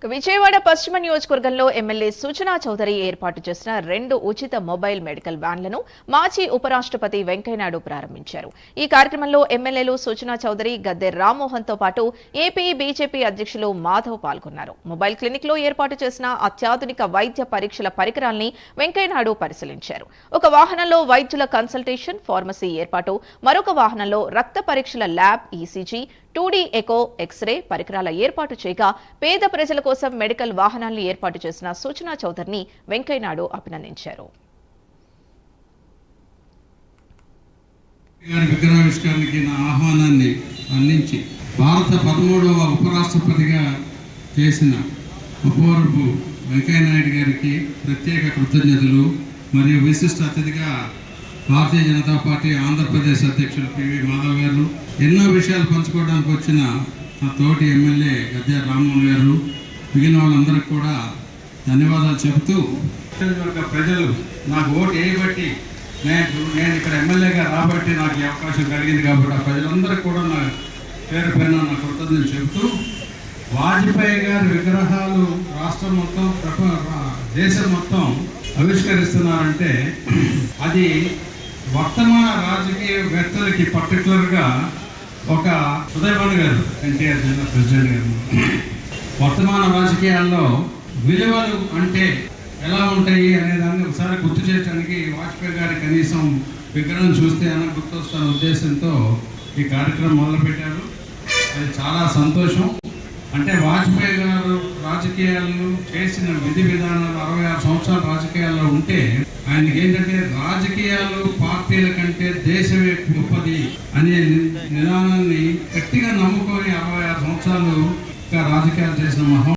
విజయవాడ పశ్చిమ నియోజకవర్గంలో ఎమ్మెల్యే సూచనా చౌదరి ఏర్పాటు చేసిన 2 ఉచిత మొబైల్ మెడికల్ వ్యాన్లను మాజీ ఉపరాష్ట్రపతి వెంకయ్యనాయుడు ప్రారంభించారు. ఈ కార్యక్రమంలో ఎమ్మెల్యేలు సూచనా చౌదరి, గద్దె రామ్మోహన్ తో పాటు ఏపీ బీజేపీ అధ్యక్షులు మాధవ్ పాల్గొన్నారు. మొబైల్ క్లినిక్ లో ఏర్పాటు చేసిన అత్యాధునిక వైద్య పరీక్షల పరికరాల్ని వెంకయ్యనాయుడు పరిశీలించారు. ఒక వాహనంలో వైద్యుల కన్సల్టేషన్, ఫార్మసీ ఏర్పాటు, మరొక వాహనంలో రక్త పరీక్షల lab, ECG, 2D echo, x ray పరికరాల ఏర్పాటు చేయగా పేద ప్రజల కోసం మెడికల్ వాహనాలను ఏర్పాటు చేసిన సూచనా చౌదరిని వెంకయ్యనాయుడు అభినందించారు. విగ్రహావిష్కరణకి నా ఆహ్వానాన్ని అందించి భారత 13వ ఉపరాష్ట్రపతిగా చేసిన ఉపవరపు వెంకయ్యనాయుడు గారికి ప్రత్యేక కృతజ్ఞతలు. మరియు విశిష్ట అతిథిగా భారతీయ జనతా పార్టీ ఆంధ్రప్రదేశ్ అధ్యక్షులు పివి మాధవ్ గారు, ఎన్నో విషయాలు పంచుకోవడానికి వచ్చిన నా తోటి ఎమ్మెల్యే గద్దె రామ్మోహన్ గారు, మిగిలిన వాళ్ళందరికీ కూడా ధన్యవాదాలు చెబుతూ, ప్రజలు నాకు ఓటు వేయబట్టి నేను ఇక్కడ ఎమ్మెల్యేగా రాబట్టి నాకు ఈ అవకాశం కలిగింది కాబట్టి ఆ ప్రజలందరికీ కూడా నా పేరు పైన నా కృతజ్ఞతలు చెబుతూ, వాజ్పేయి గారి విగ్రహాలు రాష్ట్రం మొత్తం, దేశం మొత్తం ఆవిష్కరిస్తున్నారంటే అది వర్తమాన రాజకీయవేత్తలకి పర్టికులర్గా ఒక ఉదయభాను గారు, ఎన్టీఆర్ జిల్లా ప్రెసిడెంట్ గారు, వర్తమాన రాజకీయాల్లో విలువలు అంటే ఎలా ఉంటాయి అనే దాన్ని ఒకసారి గుర్తు చేయడానికి వాజ్పేయి గారి కనీసం విగ్రహం చూస్తే అన్న గుర్తొస్తున్న ఉద్దేశంతో ఈ కార్యక్రమం మొదలుపెట్టారు. అది చాలా సంతోషం. అంటే వాజ్పేయి గారు రాజకీయాలు చేసిన విధి విధానాలు 66 సంవత్సరాల రాజకీయాల్లో ఉంటే ఆయనకి ఏంటంటే రాజకీయాలు పార్టీల కంటే దేశమే గొప్పది అనే నిదానాన్ని గట్టిగా నమ్ముకొని 66 సంవత్సరాలు రాజకీయాలు చేసిన మహా